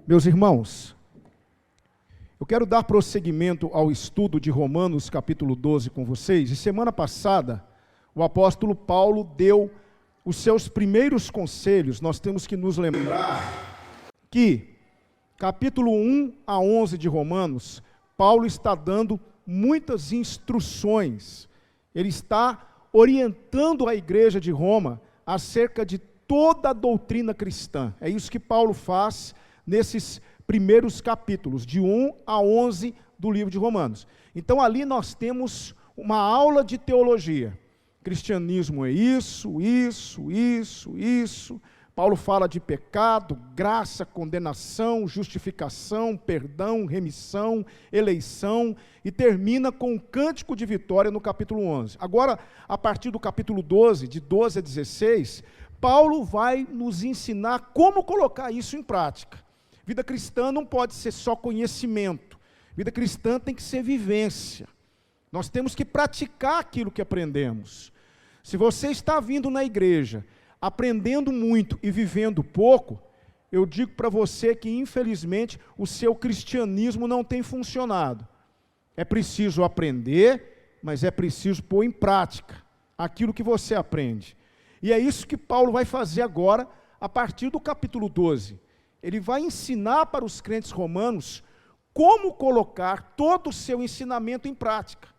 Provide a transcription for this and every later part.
Meus irmãos, eu quero dar prosseguimento ao estudo de Romanos capítulo 12 com vocês. E semana passada, o apóstolo Paulo deu os seus primeiros conselhos. Nós temos que nos lembrar que, capítulo 1 a 11 de Romanos, Paulo está dando muitas instruções. Ele está orientando a igreja de Roma acerca de toda a doutrina cristã. É isso que Paulo faz nesses primeiros capítulos, de 1 a 11 do livro de Romanos. Então ali nós temos uma aula de teologia. Cristianismo é isso. Paulo fala de pecado, graça, condenação, justificação, perdão, remissão, eleição, e termina com um cântico de vitória no capítulo 11. Agora, a partir do capítulo 12, de 12 a 16, Paulo vai nos ensinar como colocar isso em prática. Vida cristã não pode ser só conhecimento. Vida cristã tem que ser vivência. Nós temos que praticar aquilo que aprendemos. Se você está vindo na igreja, aprendendo muito e vivendo pouco, eu digo para você que, infelizmente, o seu cristianismo não tem funcionado. É preciso aprender, mas é preciso pôr em prática aquilo que você aprende. E é isso que Paulo vai fazer agora, a partir do capítulo 12. Ele vai ensinar para os crentes romanos como colocar todo o seu ensinamento em prática.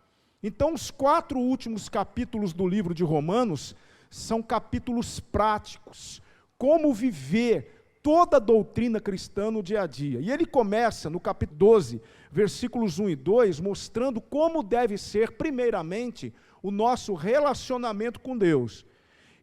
Então, os 4 últimos capítulos do livro de Romanos são capítulos práticos, como viver toda a doutrina cristã no dia a dia. E ele começa no capítulo 12, versículos 1 e 2, mostrando como deve ser, primeiramente, o nosso relacionamento com Deus.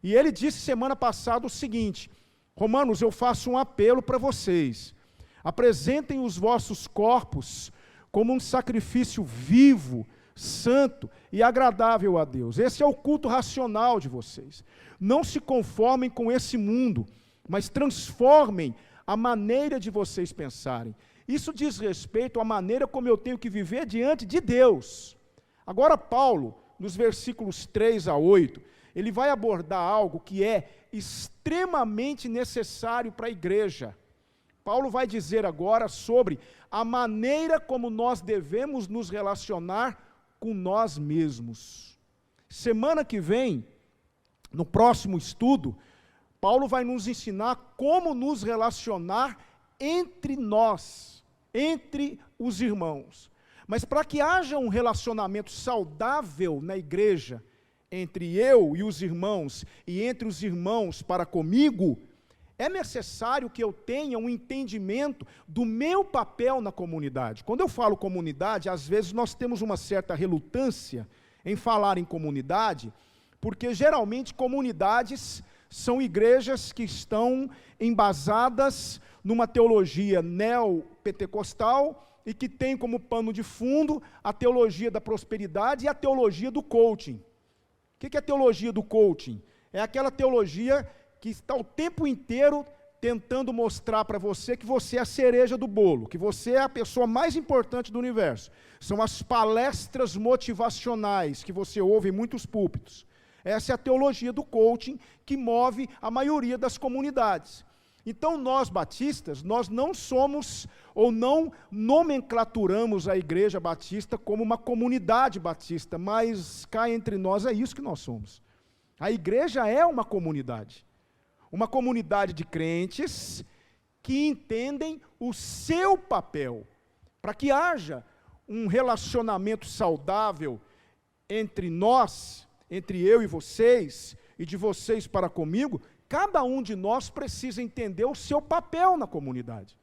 E ele disse semana passada o seguinte: Romanos, eu faço um apelo para vocês. Apresentem os vossos corpos como um sacrifício vivo, santo e agradável a Deus. Esse é o culto racional de vocês. Não se conformem com esse mundo, mas transformem a maneira de vocês pensarem. Isso diz respeito à maneira como eu tenho que viver diante de Deus. Agora Paulo, nos versículos 3 a 8, ele vai abordar algo que é extremamente necessário para a igreja. Paulo vai dizer agora sobre a maneira como nós devemos nos relacionar com nós mesmos. Semana que vem, no próximo estudo, Paulo vai nos ensinar como nos relacionar entre nós, entre os irmãos. Mas para que haja um relacionamento saudável na igreja, entre eu e os irmãos, e entre os irmãos para comigo, é necessário que eu tenha um entendimento do meu papel na comunidade. Quando eu falo comunidade, às vezes nós temos uma certa relutância em falar em comunidade, porque geralmente comunidades são igrejas que estão embasadas numa teologia neopentecostal e que tem como pano de fundo a teologia da prosperidade e a teologia do coaching. O que é a teologia do coaching? É aquela teologia que está o tempo inteiro tentando mostrar para você que você é a cereja do bolo, que você é a pessoa mais importante do universo. São as palestras motivacionais que você ouve em muitos púlpitos. Essa é a teologia do coaching que move a maioria das comunidades. Então nós batistas, nós não somos ou não nomenclaturamos a igreja batista como uma comunidade batista, mas cá entre nós é isso que nós somos. A igreja é uma comunidade de crentes que entendem o seu papel, para que haja um relacionamento saudável entre nós, entre eu e vocês, e de vocês para comigo. Cada um de nós precisa entender o seu papel na comunidade.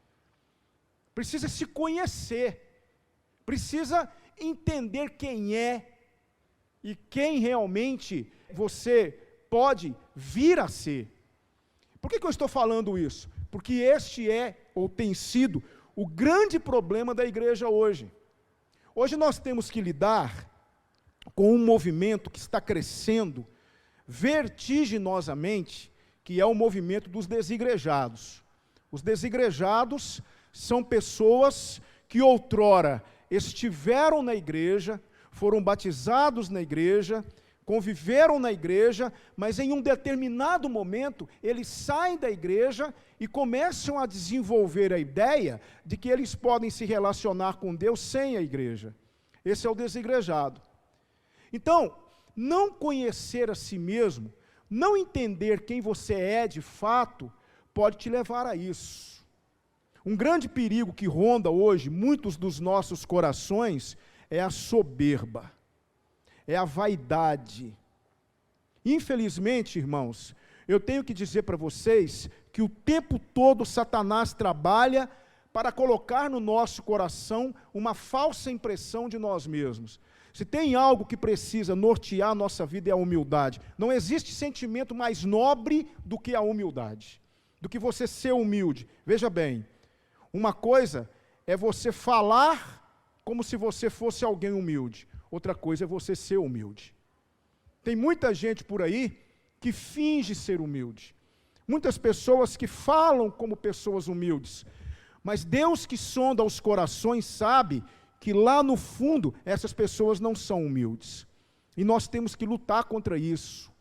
Precisa se conhecer. Precisa entender quem é e quem realmente você pode vir a ser. Por que eu estou falando isso? Porque este é, ou tem sido, o grande problema da igreja hoje. Hoje nós temos que lidar com um movimento que está crescendo vertiginosamente, que é o movimento dos desigrejados. Os desigrejados são pessoas que outrora estiveram na igreja, foram batizados na igreja, conviveram na igreja, mas em um determinado momento, eles saem da igreja e começam a desenvolver a ideia de que eles podem se relacionar com Deus sem a igreja. Esse é o desigrejado. Então, não conhecer a si mesmo, não entender quem você é de fato, pode te levar a isso. Um grande perigo que ronda hoje muitos dos nossos corações é a soberba, é a vaidade. Infelizmente, irmãos, eu tenho que dizer para vocês que o tempo todo Satanás trabalha para colocar no nosso coração uma falsa impressão de nós mesmos. Se tem algo que precisa nortear a nossa vida é a humildade. Não existe sentimento mais nobre do que a humildade, do que você ser humilde. Veja bem, uma coisa é você falar como se você fosse alguém humilde. Outra coisa é você ser humilde. Tem muita gente por aí que finge ser humilde. Muitas pessoas que falam como pessoas humildes. Mas Deus que sonda os corações sabe que lá no fundo essas pessoas não são humildes. E nós temos que lutar contra isso.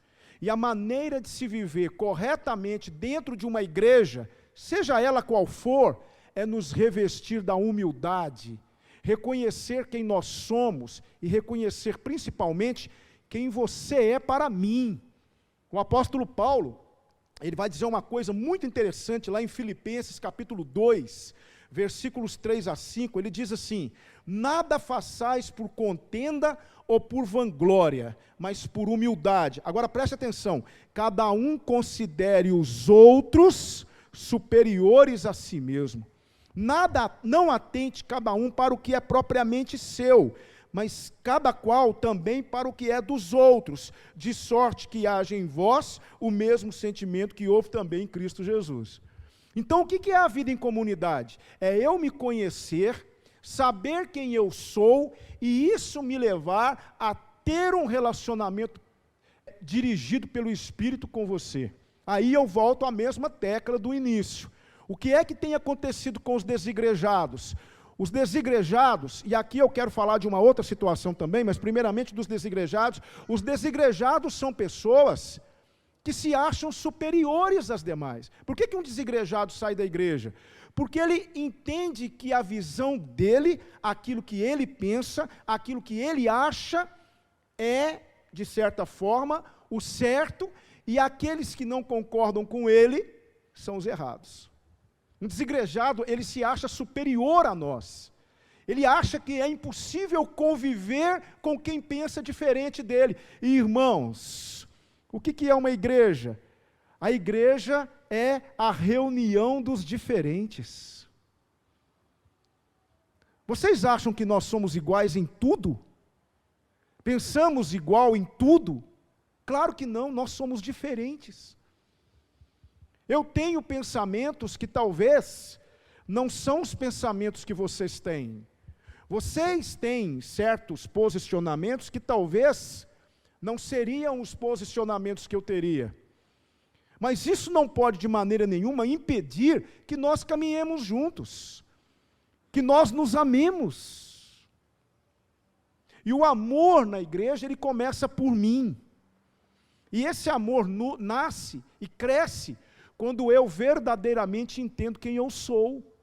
E a maneira de se viver corretamente dentro de uma igreja, seja ela qual for, é nos revestir da humildade, reconhecer quem nós somos e reconhecer principalmente quem você é para mim. O apóstolo Paulo, ele vai dizer uma coisa muito interessante lá em Filipenses capítulo 2, versículos 3 a 5, ele diz assim: nada façais por contenda ou por vanglória, mas por humildade. Agora preste atenção, cada um considere os outros superiores a si mesmo. Não atente cada um para o que é propriamente seu, mas cada qual também para o que é dos outros, de sorte que haja em vós o mesmo sentimento que houve também em Cristo Jesus. Então, o que é a vida em comunidade? É eu me conhecer, saber quem eu sou, e isso me levar a ter um relacionamento dirigido pelo Espírito com você. Aí eu volto à mesma tecla do início. O que é que tem acontecido com os desigrejados? Os desigrejados, e aqui eu quero falar de uma outra situação também, mas primeiramente dos desigrejados. Os desigrejados são pessoas que se acham superiores às demais. Por que um desigrejado sai da igreja? Porque ele entende que a visão dele, aquilo que ele pensa, aquilo que ele acha, é, de certa forma, o certo, e aqueles que não concordam com ele são os errados. Um desigrejado, ele se acha superior a nós. Ele acha que é impossível conviver com quem pensa diferente dele. E, irmãos, o que é uma igreja? A igreja é a reunião dos diferentes. Vocês acham que nós somos iguais em tudo? Pensamos igual em tudo? Claro que não, nós somos diferentes. Eu tenho pensamentos que talvez não são os pensamentos que vocês têm. Vocês têm certos posicionamentos que talvez não seriam os posicionamentos que eu teria. Mas isso não pode de maneira nenhuma impedir que nós caminhemos juntos, que nós nos amemos. E o amor na igreja, ele começa por mim. E esse amor nasce e cresce quando eu verdadeiramente entendo quem eu sou.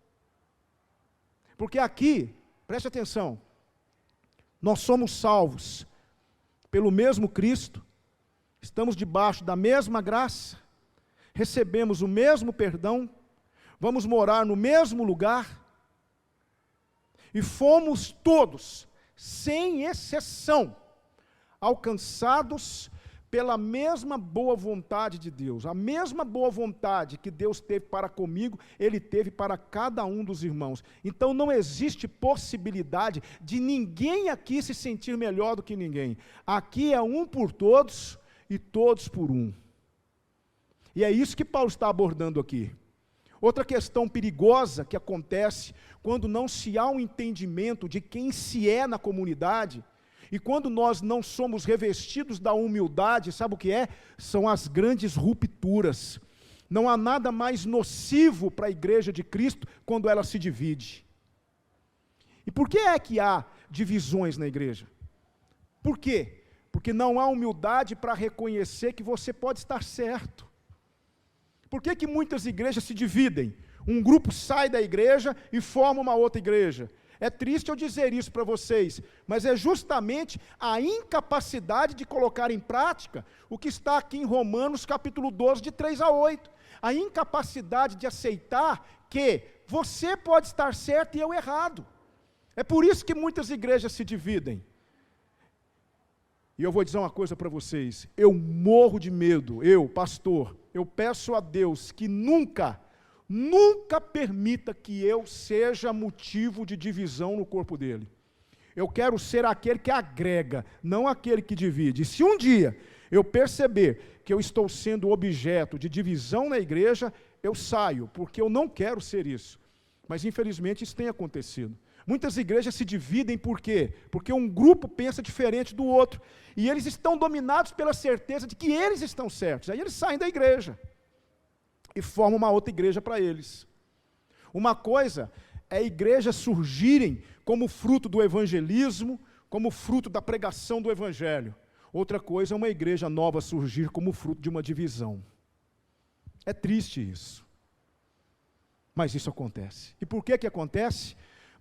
Porque aqui, preste atenção, nós somos salvos pelo mesmo Cristo, estamos debaixo da mesma graça, recebemos o mesmo perdão, vamos morar no mesmo lugar, e fomos todos, sem exceção, alcançados pela mesma boa vontade de Deus. A mesma boa vontade que Deus teve para comigo, Ele teve para cada um dos irmãos. Então não existe possibilidade de ninguém aqui se sentir melhor do que ninguém. Aqui é um por todos e todos por um. E é isso que Paulo está abordando aqui. Outra questão perigosa que acontece quando não se há um entendimento de quem se é na comunidade, e quando nós não somos revestidos da humildade, sabe o que é? São as grandes rupturas. Não há nada mais nocivo para a igreja de Cristo quando ela se divide. E por que é que há divisões na igreja? Por quê? Porque não há humildade para reconhecer que você pode estar certo. Por que que muitas igrejas se dividem? Um grupo sai da igreja e forma uma outra igreja. É triste eu dizer isso para vocês, mas é justamente a incapacidade de colocar em prática o que está aqui em Romanos capítulo 12, de 3 a 8. A incapacidade de aceitar que você pode estar certo e eu errado. É por isso que muitas igrejas se dividem. E eu vou dizer uma coisa para vocês, eu morro de medo, eu, pastor, eu peço a Deus que nunca permita que eu seja motivo de divisão no corpo dele. Eu quero ser aquele que agrega, não aquele que divide. E se um dia eu perceber que eu estou sendo objeto de divisão na igreja, eu saio, porque eu não quero ser isso. Mas infelizmente isso tem acontecido. Muitas igrejas se dividem por quê? Porque um grupo pensa diferente do outro. E eles estão dominados pela certeza de que eles estão certos. Aí eles saem da igreja e formam uma outra igreja para eles. Uma coisa é igrejas surgirem como fruto do evangelismo, como fruto da pregação do evangelho. Outra coisa é uma igreja nova surgir como fruto de uma divisão. É triste isso. Mas isso acontece. E por que que acontece?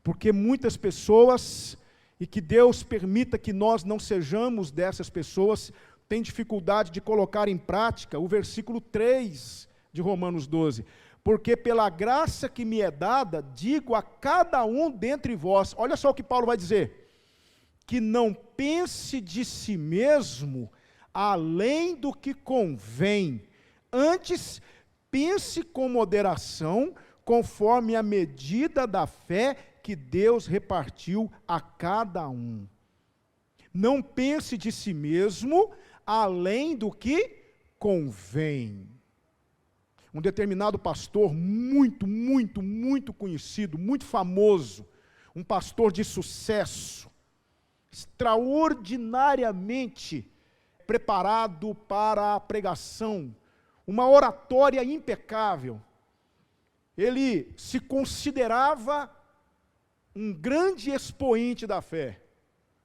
Porque muitas pessoas, e que Deus permita que nós não sejamos dessas pessoas, têm dificuldade de colocar em prática o versículo 3 de Romanos 12. Porque pela graça que me é dada, digo a cada um dentre vós, olha só o que Paulo vai dizer, que não pense de si mesmo além do que convém, antes pense com moderação, conforme a medida da fé que Deus repartiu a cada um. Não pense de si mesmo além do que convém. Um determinado pastor muito conhecido, muito famoso, um pastor de sucesso, extraordinariamente preparado para a pregação, uma oratória impecável. Ele se considerava um grande expoente da fé.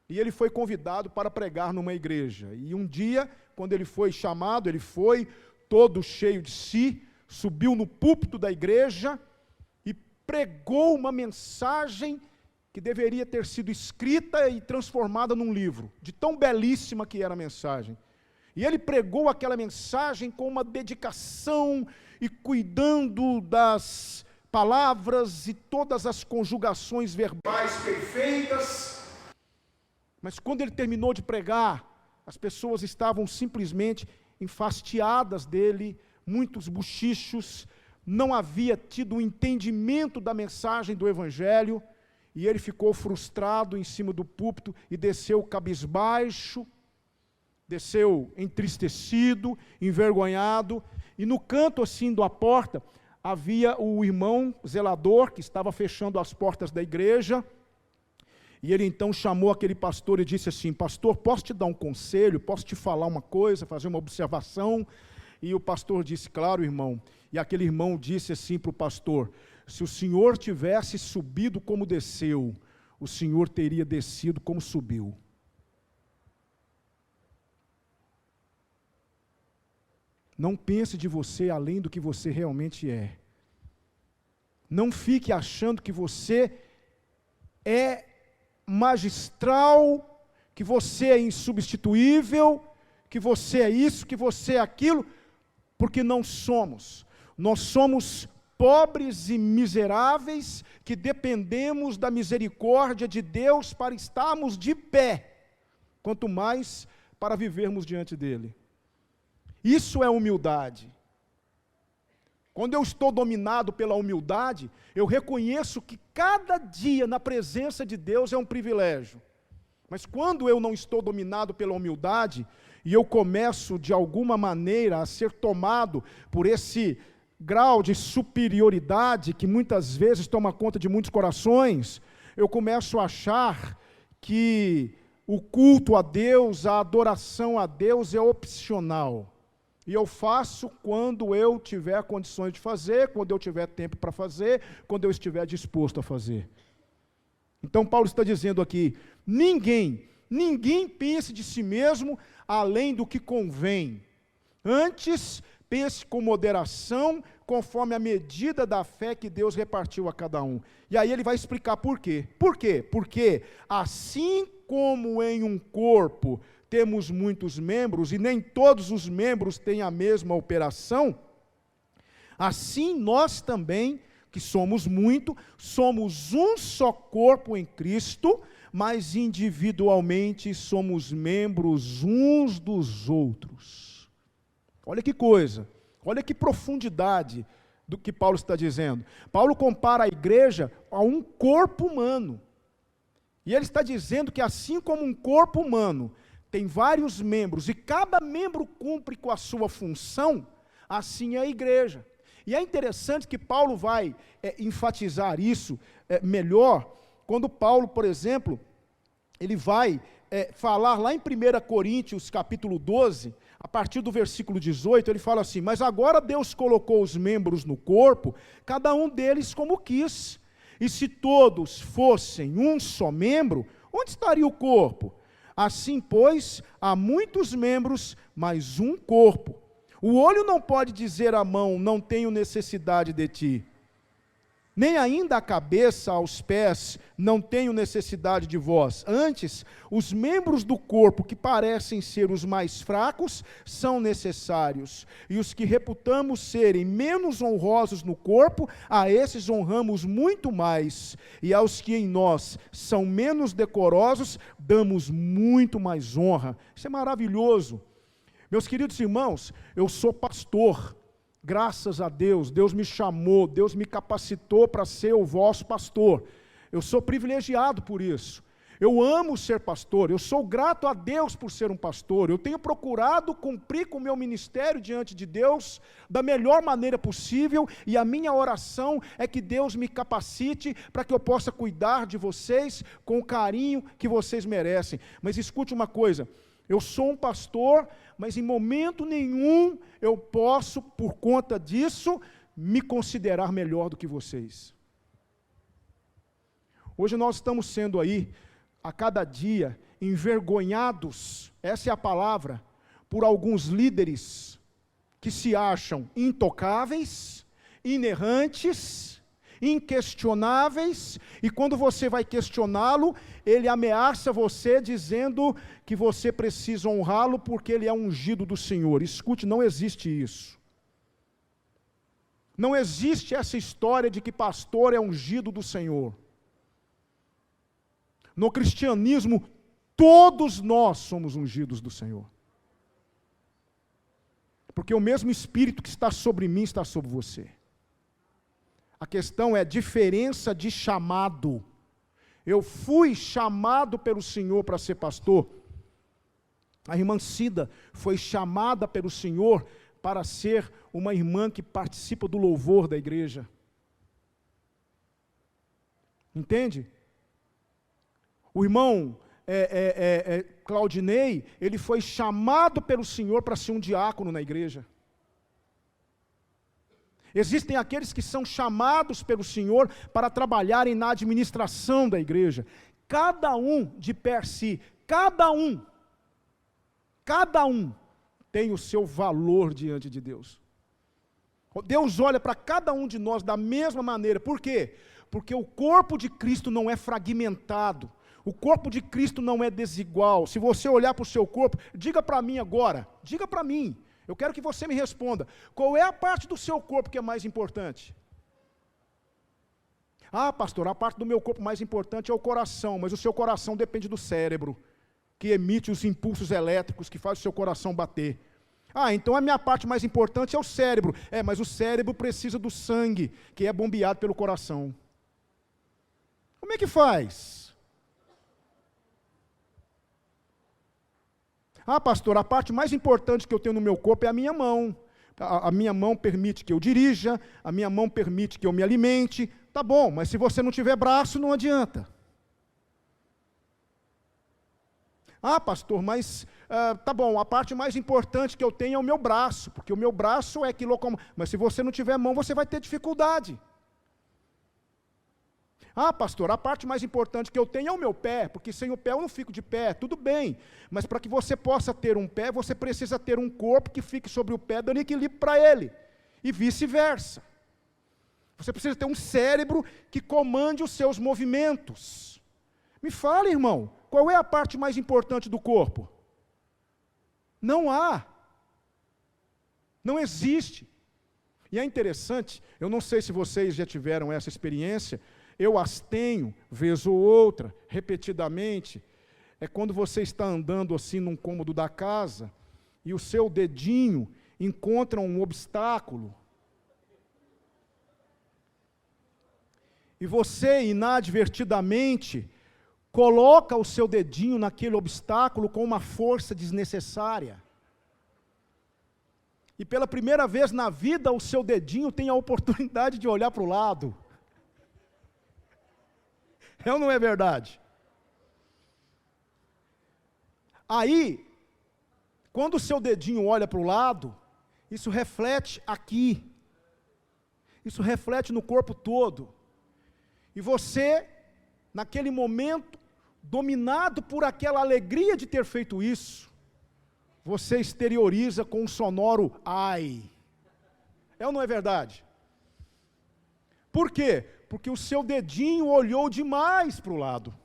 E ele foi convidado para pregar numa igreja. E um dia, quando ele foi chamado, ele foi todo cheio de si, subiu no púlpito da igreja e pregou uma mensagem que deveria ter sido escrita e transformada num livro, de tão belíssima que era a mensagem. E ele pregou aquela mensagem com uma dedicação e cuidando das palavras e todas as conjugações verbais perfeitas. Mas quando ele terminou de pregar, as pessoas estavam simplesmente enfastiadas dele, muitos bochichos, não havia tido um entendimento da mensagem do Evangelho, e ele ficou frustrado em cima do púlpito e desceu cabisbaixo, desceu entristecido, envergonhado, e no canto assim da porta, havia o irmão zelador, que estava fechando as portas da igreja, e ele então chamou aquele pastor e disse assim, pastor, posso te dar um conselho, posso te falar uma coisa, fazer uma observação? E o pastor disse, claro, irmão. E aquele irmão disse assim para o pastor, se o senhor tivesse subido como desceu, o senhor teria descido como subiu. Não pense de você além do que você realmente é. Não fique achando que você é magistral, que você é insubstituível, que você é isso, que você é aquilo, porque não somos. Nós somos pobres e miseráveis, que dependemos da misericórdia de Deus para estarmos de pé, quanto mais para vivermos diante dEle. Isso é humildade. Quando eu estou dominado pela humildade, eu reconheço que cada dia na presença de Deus é um privilégio. Mas quando eu não estou dominado pela humildade, e eu começo de alguma maneira a ser tomado por esse grau de superioridade que muitas vezes toma conta de muitos corações, eu começo a achar que o culto a Deus, a adoração a Deus é opcional. E eu faço quando eu tiver condições de fazer, quando eu tiver tempo para fazer, quando eu estiver disposto a fazer. Então Paulo está dizendo aqui, ninguém ninguém pense de si mesmo além do que convém. Antes, pense com moderação, conforme a medida da fé que Deus repartiu a cada um. E aí ele vai explicar por quê. Por quê? Porque assim como em um corpo temos muitos membros, e nem todos os membros têm a mesma operação, assim nós também, que somos muito, somos um só corpo em Cristo, mas individualmente somos membros uns dos outros. Olha que coisa, olha que profundidade do que Paulo está dizendo. Paulo compara a igreja a um corpo humano. E ele está dizendo que assim como um corpo humano tem vários membros, e cada membro cumpre com a sua função, assim é a igreja. E é interessante que Paulo vai enfatizar isso melhor, quando Paulo, por exemplo, ele vai falar lá em 1 Coríntios, capítulo 12, a partir do versículo 18, ele fala assim: mas agora Deus colocou os membros no corpo, cada um deles como quis, e se todos fossem um só membro, onde estaria o corpo? Assim, pois, há muitos membros, mas um corpo. O olho não pode dizer à mão, não tenho necessidade de ti. Nem ainda a cabeça aos pés, não tenho necessidade de vós. Antes, os membros do corpo que parecem ser os mais fracos, são necessários. E os que reputamos serem menos honrosos no corpo, a esses honramos muito mais. E aos que em nós são menos decorosos, damos muito mais honra. Isso é maravilhoso. Meus queridos irmãos, eu sou pastor. Graças a Deus, Deus me chamou, Deus me capacitou para ser o vosso pastor. Eu sou privilegiado por isso. Eu amo ser pastor, eu sou grato a Deus por ser um pastor. Eu tenho procurado cumprir com o meu ministério diante de Deus da melhor maneira possível, e a minha oração é que Deus me capacite para que eu possa cuidar de vocês com o carinho que vocês merecem. Mas escute uma coisa, eu sou um pastor, mas em momento nenhum eu posso, por conta disso, me considerar melhor do que vocês. Hoje nós estamos sendo aí, a cada dia, envergonhados, essa é a palavra, por alguns líderes que se acham intocáveis, inerrantes, inquestionáveis, e quando você vai questioná-lo, ele ameaça você dizendo que você precisa honrá-lo porque ele é ungido do Senhor. Escute, não existe isso. Não existe essa história de que pastor é ungido do Senhor. No cristianismo, todos nós somos ungidos do Senhor. Porque o mesmo Espírito que está sobre mim está sobre você. A questão é diferença de chamado. Eu fui chamado pelo Senhor para ser pastor. A irmã Cida foi chamada pelo Senhor para ser uma irmã que participa do louvor da igreja. Entende? O irmão Claudinei, ele foi chamado pelo Senhor para ser um diácono na igreja. Existem aqueles que são chamados pelo Senhor para trabalharem na administração da igreja. Cada um de per si, cada um tem o seu valor diante de Deus. Deus olha para cada um de nós da mesma maneira. Por quê? Porque o corpo de Cristo não é fragmentado. O corpo de Cristo não é desigual. Se você olhar para o seu corpo, diga para mim agora, diga para mim. Eu quero que você me responda, qual é a parte do seu corpo que é mais importante? Ah, pastor, a parte do meu corpo mais importante é o coração, mas o seu coração depende do cérebro, que emite os impulsos elétricos que faz o seu coração bater. Ah, então a minha parte mais importante é o cérebro. Mas o cérebro precisa do sangue, que é bombeado pelo coração. Como é que faz? Ah, pastor, a parte mais importante que eu tenho no meu corpo é a minha mão. A minha mão permite que eu dirija, a minha mão permite que eu me alimente. Tá bom, mas se você não tiver braço, não adianta. Ah, pastor, mas tá bom, a parte mais importante que eu tenho é o meu braço, porque o meu braço é que locomove. Mas se você não tiver mão, você vai ter dificuldade. Ah, pastor, a parte mais importante que eu tenho é o meu pé, porque sem o pé eu não fico de pé, tudo bem. Mas para que você possa ter um pé, você precisa ter um corpo que fique sobre o pé, dando equilíbrio para ele. E vice-versa. Você precisa ter um cérebro que comande os seus movimentos. Me fala, irmão, qual é a parte mais importante do corpo? Não há. Não existe. E é interessante, eu não sei se vocês já tiveram essa experiência, eu as tenho, vez ou outra, repetidamente, é quando você está andando assim num cômodo da casa, e o seu dedinho encontra um obstáculo, e você, inadvertidamente, coloca o seu dedinho naquele obstáculo com uma força desnecessária. E pela primeira vez na vida, o seu dedinho tem a oportunidade de olhar para o lado. É ou não é verdade? Aí, quando o seu dedinho olha para o lado, isso reflete aqui. Isso reflete no corpo todo. E você, naquele momento, dominado por aquela alegria de ter feito isso, você exterioriza com um sonoro ai. É ou não é verdade? Por quê? Porque o seu dedinho olhou demais para o lado.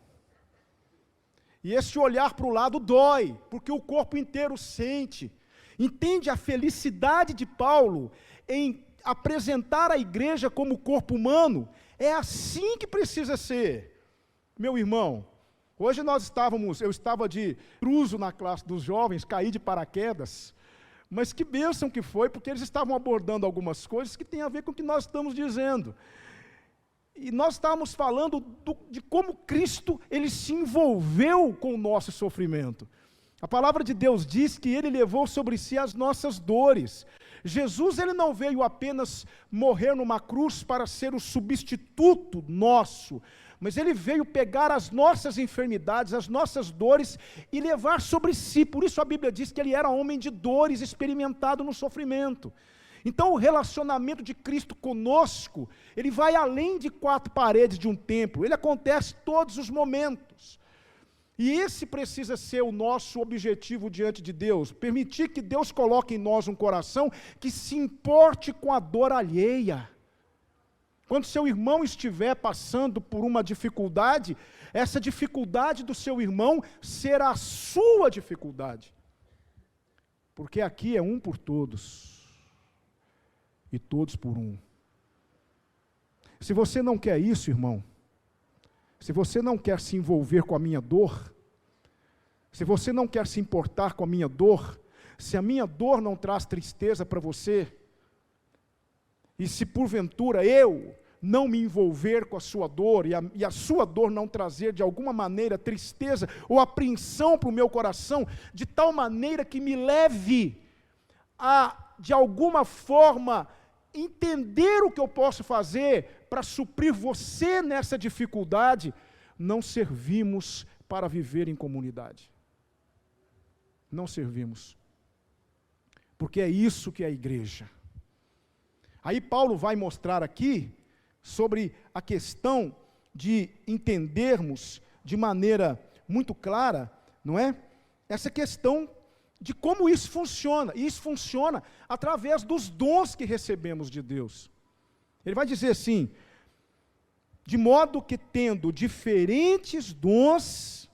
E esse olhar para o lado dói, porque o corpo inteiro sente. Entende a felicidade de Paulo em apresentar a igreja como corpo humano? É assim que precisa ser. Meu irmão, hoje eu estava de cruzo na classe dos jovens, caí de paraquedas, mas que bênção que foi, porque eles estavam abordando algumas coisas que têm a ver com o que nós estamos dizendo. E nós estávamos falando de como Cristo, ele se envolveu com o nosso sofrimento. A palavra de Deus diz que ele levou sobre si as nossas dores. Jesus, ele não veio apenas morrer numa cruz para ser o substituto nosso, mas ele veio pegar as nossas enfermidades, as nossas dores e levar sobre si. Por isso a Bíblia diz que ele era homem de dores, experimentado no sofrimento. Então o relacionamento de Cristo conosco, ele vai além de quatro paredes de um templo, ele acontece todos os momentos. E esse precisa ser o nosso objetivo diante de Deus, permitir que Deus coloque em nós um coração que se importe com a dor alheia. Quando seu irmão estiver passando por uma dificuldade, essa dificuldade do seu irmão será a sua dificuldade. Porque aqui é um por todos, e todos por um. Se você não quer isso, irmão, se você não quer se envolver com a minha dor, se você não quer se importar com a minha dor, se a minha dor não traz tristeza para você, e se porventura eu não me envolver com a sua dor, e a sua dor não trazer de alguma maneira tristeza ou apreensão para o meu coração, de tal maneira que me leve a, de alguma forma, entender o que eu posso fazer para suprir você nessa dificuldade, não servimos para viver em comunidade. Não servimos. Porque é isso que é a igreja. Aí Paulo vai mostrar aqui sobre a questão de entendermos de maneira muito clara, não é? Essa questão de como isso funciona. E isso funciona através dos dons que recebemos de Deus. Ele vai dizer assim: de modo que tendo diferentes dons,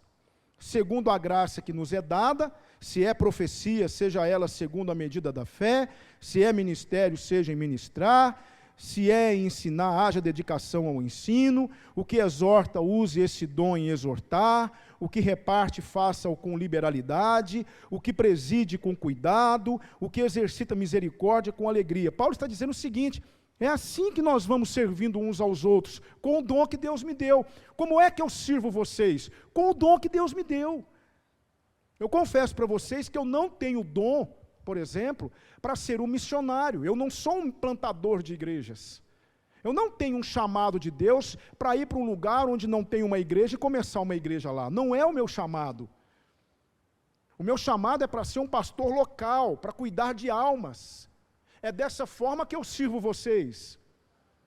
segundo a graça que nos é dada, se é profecia, seja ela segundo a medida da fé, se é ministério, seja em ministrar, se é em ensinar, haja dedicação ao ensino, o que exorta, use esse dom em exortar, o que reparte, faça-o com liberalidade, o que preside com cuidado, o que exercita misericórdia com alegria. Paulo está dizendo o seguinte: é assim que nós vamos servindo uns aos outros, com o dom que Deus me deu. Como é que eu sirvo vocês? Com o dom que Deus me deu. Eu confesso para vocês que eu não tenho dom, por exemplo, para ser um missionário. Eu não sou um plantador de igrejas. Eu não tenho um chamado de Deus para ir para um lugar onde não tem uma igreja e começar uma igreja lá. Não é o meu chamado. O meu chamado é para ser um pastor local, para cuidar de almas. É dessa forma que eu sirvo vocês.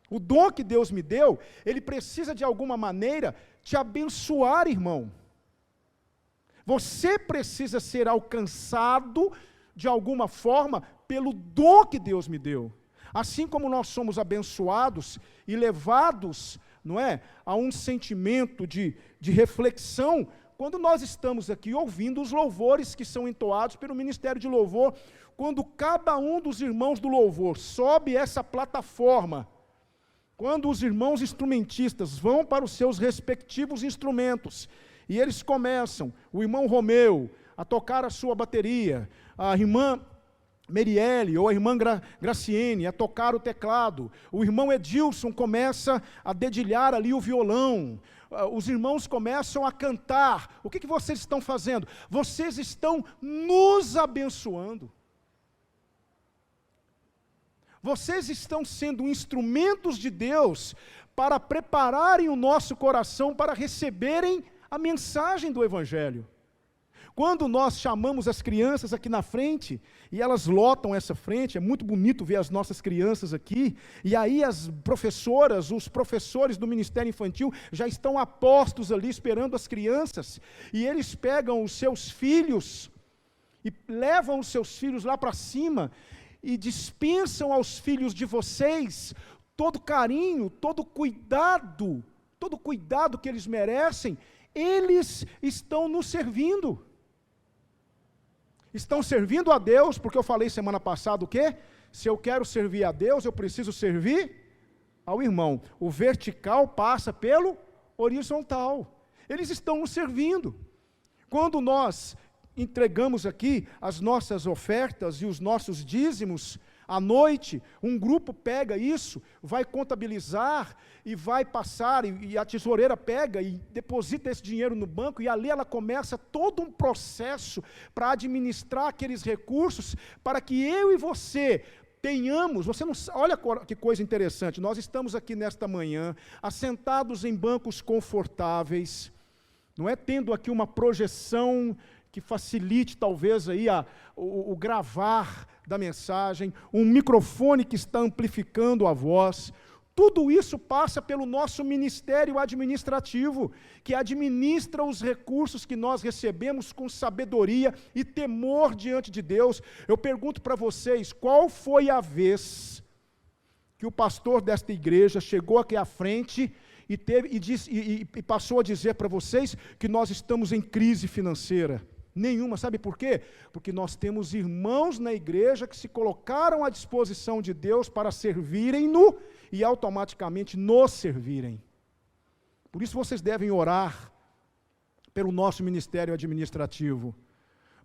O dom que Deus me deu, ele precisa de alguma maneira te abençoar, irmão. Você precisa ser alcançado de alguma forma pelo dom que Deus me deu. Assim como nós somos abençoados e levados, não é, a um sentimento de reflexão, quando nós estamos aqui ouvindo os louvores que são entoados pelo Ministério de Louvor, quando cada um dos irmãos do louvor sobe essa plataforma, quando os irmãos instrumentistas vão para os seus respectivos instrumentos, e eles começam, o irmão Romeu, a tocar a sua bateria, a irmã Merielle ou a irmã Graciene a tocar o teclado, o irmão Edilson começa a dedilhar ali o violão, os irmãos começam a cantar. O que vocês estão fazendo? Vocês estão nos abençoando. Vocês estão sendo instrumentos de Deus para prepararem o nosso coração para receberem a mensagem do Evangelho. Quando nós chamamos as crianças aqui na frente, e elas lotam essa frente, é muito bonito ver as nossas crianças aqui, e aí as professoras, os professores do Ministério Infantil já estão a postos ali esperando as crianças, e eles pegam os seus filhos, e levam os seus filhos lá para cima, e dispensam aos filhos de vocês todo carinho, todo cuidado que eles merecem. Eles estão nos servindo. Estão servindo a Deus, porque eu falei semana passada o quê? Se eu quero servir a Deus, eu preciso servir ao irmão. O vertical passa pelo horizontal. Eles estão nos servindo. Quando nós entregamos aqui as nossas ofertas e os nossos dízimos, à noite, um grupo pega isso, vai contabilizar e vai passar, e a tesoureira pega e deposita esse dinheiro no banco, e ali ela começa todo um processo para administrar aqueles recursos, para que eu e você tenhamos, você não, olha que coisa interessante, nós estamos aqui nesta manhã, assentados em bancos confortáveis, não é, tendo aqui uma projeção que facilite talvez aí o gravar da mensagem, um microfone que está amplificando a voz. Tudo isso passa pelo nosso ministério administrativo, que administra os recursos que nós recebemos com sabedoria e temor diante de Deus. Eu pergunto para vocês, qual foi a vez que o pastor desta igreja chegou aqui à frente e passou a dizer para vocês que nós estamos em crise financeira? Nenhuma, sabe por quê? Porque nós temos irmãos na igreja que se colocaram à disposição de Deus para servirem-no e automaticamente nos servirem. Por isso vocês devem orar pelo nosso ministério administrativo.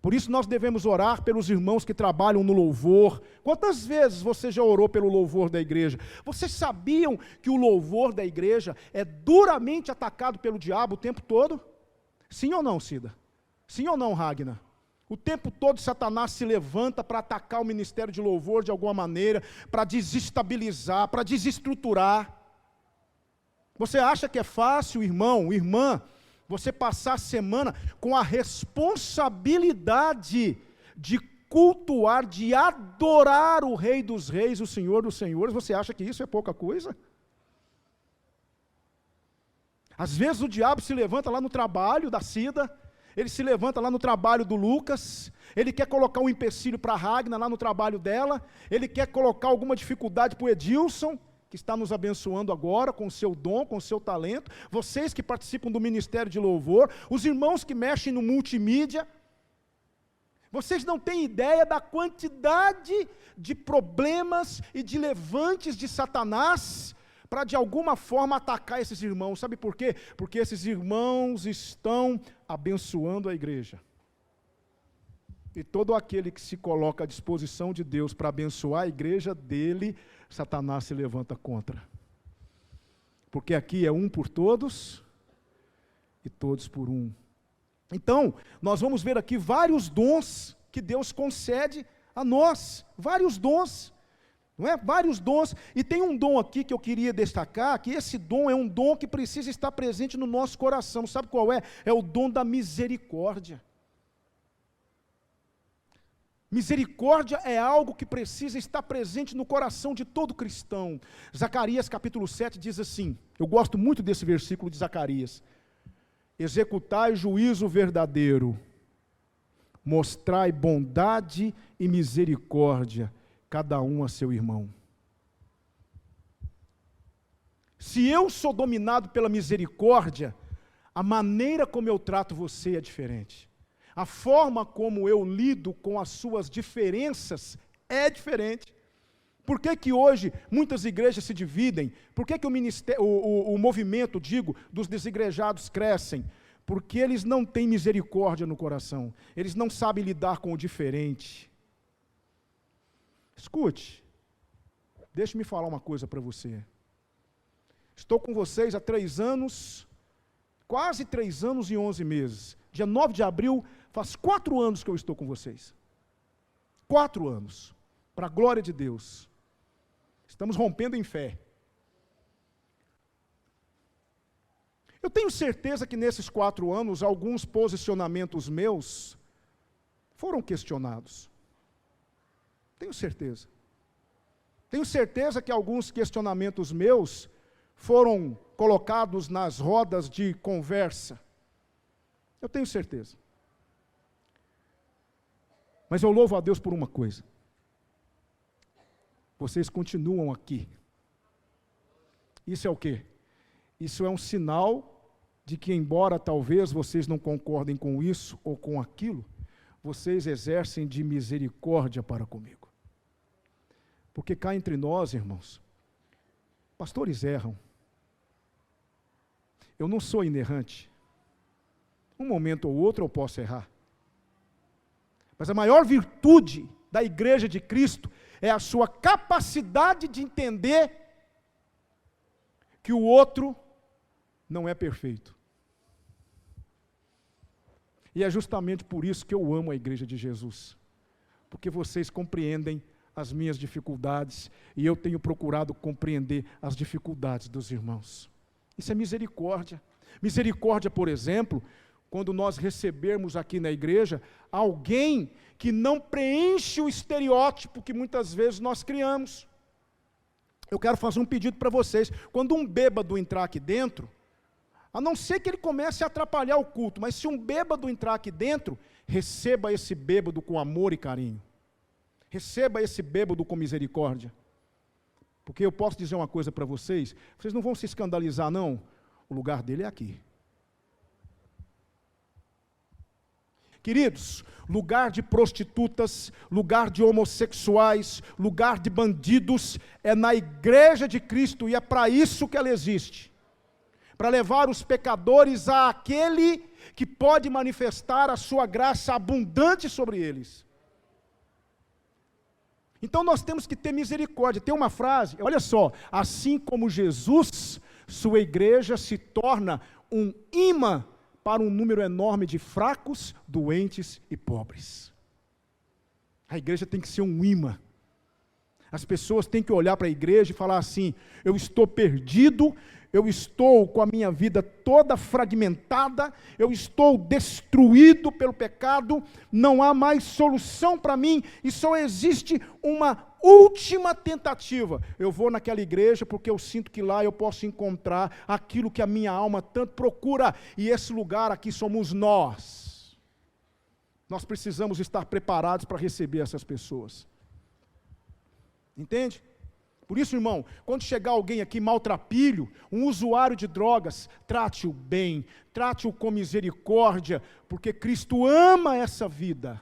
Por isso nós devemos orar pelos irmãos que trabalham no louvor. Quantas vezes você já orou pelo louvor da igreja? Vocês sabiam que o louvor da igreja é duramente atacado pelo diabo o tempo todo? Sim ou não, Cida? Sim ou não, Ragnar? O tempo todo Satanás se levanta para atacar o ministério de louvor de alguma maneira, para desestabilizar, para desestruturar. Você acha que é fácil, irmão, irmã, você passar a semana com a responsabilidade de cultuar, de adorar o Rei dos Reis, o Senhor dos Senhores? Você acha que isso é pouca coisa? Às vezes o diabo se levanta lá no trabalho da Cida, ele se levanta lá no trabalho do Lucas, ele quer colocar um empecilho para a Ragnar lá no trabalho dela, ele quer colocar alguma dificuldade para o Edilson, que está nos abençoando agora com o seu dom, com o seu talento, vocês que participam do Ministério de Louvor, os irmãos que mexem no multimídia, vocês não têm ideia da quantidade de problemas e de levantes de Satanás para de alguma forma atacar esses irmãos. Sabe por quê? Porque esses irmãos estão abençoando a igreja. E todo aquele que se coloca à disposição de Deus para abençoar a igreja dele, Satanás se levanta contra. Porque aqui é um por todos e todos por um. Então, nós vamos ver aqui vários dons que Deus concede a nós, vários dons. Não é? Vários dons, e tem um dom aqui que eu queria destacar, que esse dom é um dom que precisa estar presente no nosso coração. Sabe qual é? É o dom da misericórdia. Misericórdia é algo que precisa estar presente no coração de todo cristão. Zacarias capítulo 7 diz assim, eu gosto muito desse versículo de Zacarias: executai juízo verdadeiro, mostrai bondade e misericórdia, cada um a seu irmão. Se eu sou dominado pela misericórdia, a maneira como eu trato você é diferente. A forma como eu lido com as suas diferenças é diferente. Por que que hoje muitas igrejas se dividem? Por que que o movimento, dos desigrejados crescem? Porque eles não têm misericórdia no coração. Eles não sabem lidar com o diferente. Escute, deixe-me falar uma coisa para você. Estou com vocês há 3 anos, quase 3 anos e 11 meses. Dia 9 de abril, faz 4 anos que eu estou com vocês. 4 anos. Para a glória de Deus. Estamos rompendo em fé. Eu tenho certeza que nesses 4 anos, alguns posicionamentos meus foram questionados. Tenho certeza. Tenho certeza que alguns questionamentos meus foram colocados nas rodas de conversa. Eu tenho certeza. Mas eu louvo a Deus por uma coisa. Vocês continuam aqui. Isso é o quê? Isso é um sinal de que, embora talvez vocês não concordem com isso ou com aquilo, vocês exercem de misericórdia para comigo. Porque cá entre nós, irmãos, pastores erram. Eu não sou inerrante. Um momento ou outro eu posso errar. Mas a maior virtude da igreja de Cristo é a sua capacidade de entender que o outro não é perfeito. E é justamente por isso que eu amo a igreja de Jesus. Porque vocês compreendem as minhas dificuldades e eu tenho procurado compreender as dificuldades dos irmãos. Isso é misericórdia. Misericórdia, por exemplo, quando nós recebermos aqui na igreja alguém que não preenche o estereótipo que muitas vezes nós criamos. Eu quero fazer um pedido para vocês. Quando um bêbado entrar aqui dentro, a não ser que ele comece a atrapalhar o culto, mas se um bêbado entrar aqui dentro, receba esse bêbado com amor e carinho. Receba esse bêbado com misericórdia. Porque eu posso dizer uma coisa para vocês, vocês não vão se escandalizar não, o lugar dele é aqui. Queridos, lugar de prostitutas, lugar de homossexuais, lugar de bandidos, é na igreja de Cristo e é para isso que ela existe. Para levar os pecadores àquele que pode manifestar a sua graça abundante sobre eles. Então nós temos que ter misericórdia. Tem uma frase, olha só, assim como Jesus, sua igreja se torna um imã para um número enorme de fracos, doentes e pobres. A igreja tem que ser um imã. As pessoas têm que olhar para a igreja e falar assim, eu estou perdido, eu estou com a minha vida toda fragmentada, eu estou destruído pelo pecado, não há mais solução para mim e só existe uma última tentativa. Eu vou naquela igreja porque eu sinto que lá eu posso encontrar aquilo que a minha alma tanto procura, e esse lugar aqui somos nós. Nós precisamos estar preparados para receber essas pessoas. Entende? Por isso, irmão, quando chegar alguém aqui maltrapilho, um usuário de drogas, trate-o bem, trate-o com misericórdia, porque Cristo ama essa vida,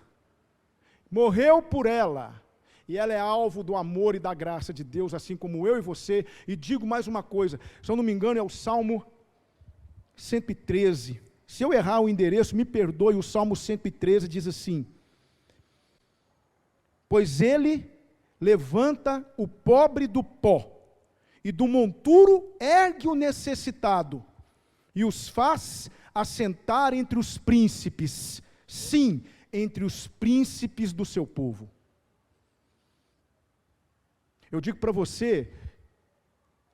morreu por ela, e ela é alvo do amor e da graça de Deus, assim como eu e você. E digo mais uma coisa, se eu não me engano é o Salmo 113, se eu errar o endereço, me perdoe, o Salmo 113 diz assim, pois ele levanta o pobre do pó, e do monturo ergue o necessitado, e os faz assentar entre os príncipes, sim, entre os príncipes do seu povo. Eu digo para você,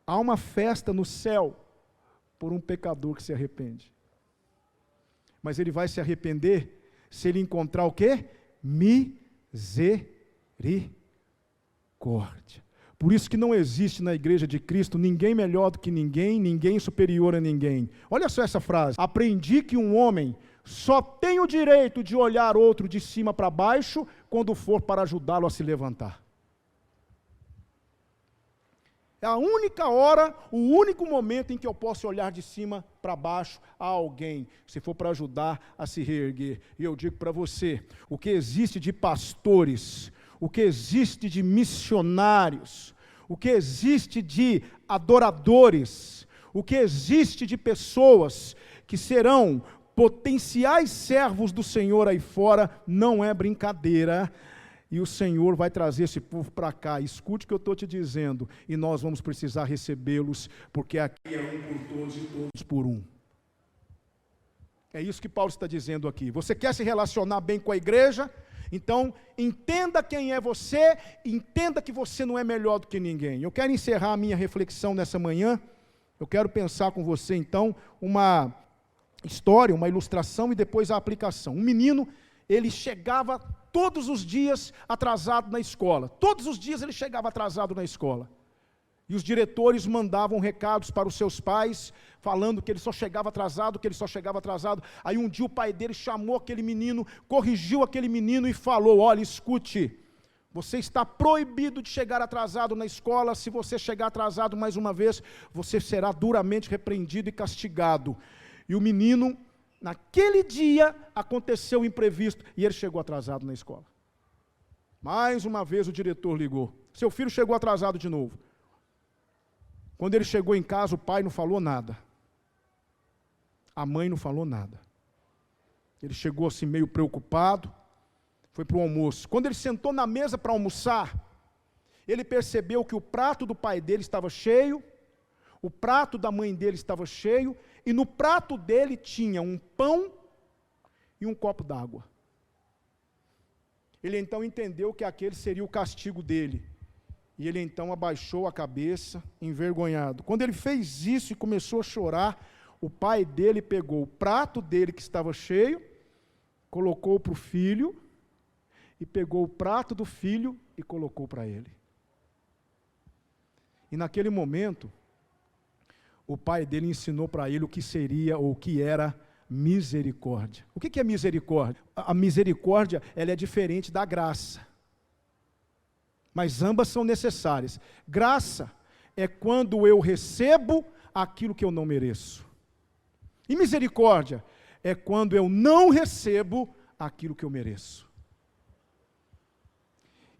há uma festa no céu, por um pecador que se arrepende. Mas ele vai se arrepender, se ele encontrar o quê? misericórdia. Por isso que não existe na igreja de Cristo ninguém melhor do que ninguém, ninguém superior a ninguém. Olha só essa frase: aprendi que um homem só tem o direito de olhar outro de cima para baixo quando for para ajudá-lo a se levantar. É a única hora, o único momento em que eu posso olhar de cima para baixo a alguém, se for para ajudar a se reerguer. E eu digo para você, o que existe de pastores, o que existe de missionários, o que existe de adoradores, o que existe de pessoas que serão potenciais servos do Senhor aí fora, não é brincadeira. E o Senhor vai trazer esse povo para cá. Escute o que eu estou te dizendo. E nós vamos precisar recebê-los, porque aqui é um por todos e todos por um. É isso que Paulo está dizendo aqui. Você quer se relacionar bem com a igreja? Então, entenda quem é você, entenda que você não é melhor do que ninguém. Eu quero encerrar a minha reflexão nessa manhã. Eu quero pensar com você, então, uma história, uma ilustração e depois a aplicação. Um menino, ele chegava todos os dias atrasado na escola. Todos os dias ele chegava atrasado na escola. E os diretores mandavam recados para os seus pais, falando que ele só chegava atrasado, que ele só chegava atrasado. Aí um dia o pai dele chamou aquele menino, corrigiu aquele menino e falou: olha, escute, você está proibido de chegar atrasado na escola. Se você chegar atrasado mais uma vez, você será duramente repreendido e castigado. E o menino, naquele dia, aconteceu o imprevisto e ele chegou atrasado na escola. Mais uma vez o diretor ligou. Seu filho chegou atrasado de novo. Quando ele chegou em casa, o pai não falou nada. A mãe não falou nada. Ele chegou assim meio preocupado, foi para o almoço. Quando ele sentou na mesa para almoçar, ele percebeu que o prato do pai dele estava cheio, o prato da mãe dele estava cheio, e no prato dele tinha um pão e um copo d'água. Ele então entendeu que aquele seria o castigo dele. E ele então abaixou a cabeça, envergonhado. Quando ele fez isso e começou a chorar, o pai dele pegou o prato dele que estava cheio, colocou para o filho, e pegou o prato do filho e colocou para ele. E naquele momento, o pai dele ensinou para ele o que seria ou o que era misericórdia. O que é misericórdia? A misericórdia, ela é diferente da graça. Mas ambas são necessárias. Graça é quando eu recebo aquilo que eu não mereço. E misericórdia é quando eu não recebo aquilo que eu mereço.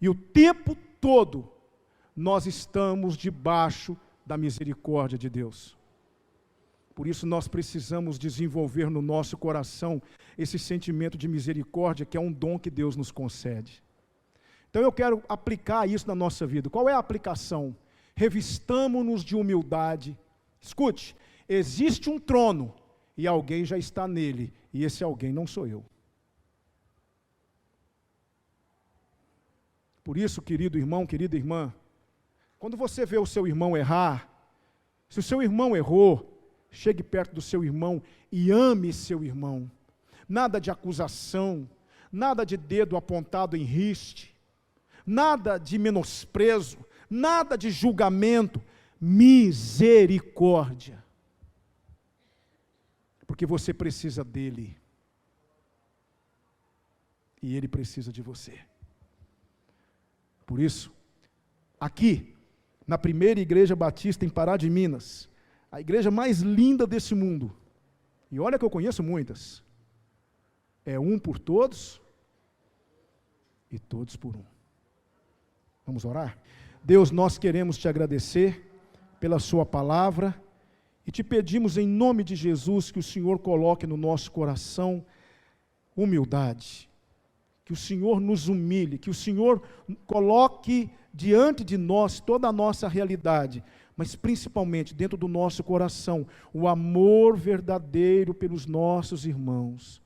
E o tempo todo nós estamos debaixo da misericórdia de Deus. Por isso nós precisamos desenvolver no nosso coração esse sentimento de misericórdia, que é um dom que Deus nos concede. Então eu quero aplicar isso na nossa vida. Qual é a aplicação? Revistamo-nos de humildade. Escute, existe um trono e alguém já está nele, e esse alguém não sou eu. Por isso, querido irmão, querida irmã, quando você vê o seu irmão errar, se o seu irmão errou, chegue perto do seu irmão e ame seu irmão. Nada de acusação, nada de dedo apontado em riste, nada de menosprezo, nada de julgamento, misericórdia. Porque você precisa dele. E ele precisa de você. Por isso, aqui, na primeira igreja batista em Pará de Minas, a igreja mais linda desse mundo, e olha que eu conheço muitas, é um por todos e todos por um. Vamos orar? Deus, nós queremos te agradecer pela sua palavra e te pedimos em nome de Jesus que o Senhor coloque no nosso coração humildade, que o Senhor nos humilhe, que o Senhor coloque diante de nós toda a nossa realidade, mas principalmente dentro do nosso coração, o amor verdadeiro pelos nossos irmãos,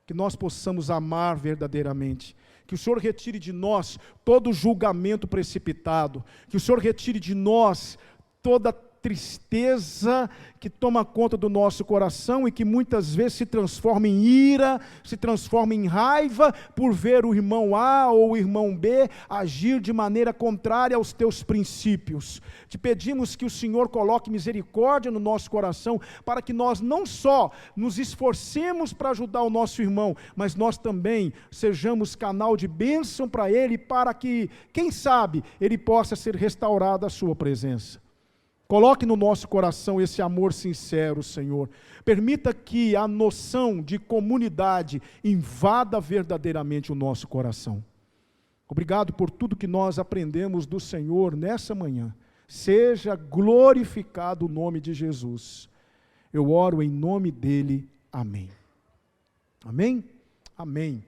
que nós possamos amar verdadeiramente, que o Senhor retire de nós todo julgamento precipitado, que o Senhor retire de nós toda tristeza que toma conta do nosso coração e que muitas vezes se transforma em ira, se transforma em raiva por ver o irmão A ou o irmão B agir de maneira contrária aos teus princípios. Te pedimos que o Senhor coloque misericórdia no nosso coração para que nós não só nos esforcemos para ajudar o nosso irmão, mas nós também sejamos canal de bênção para ele, para que, quem sabe, ele possa ser restaurado à sua presença. Coloque no nosso coração esse amor sincero, Senhor. Permita que a noção de comunidade invada verdadeiramente o nosso coração. Obrigado por tudo que nós aprendemos do Senhor nessa manhã. Seja glorificado o nome de Jesus. Eu oro em nome dele. Amém. Amém? Amém.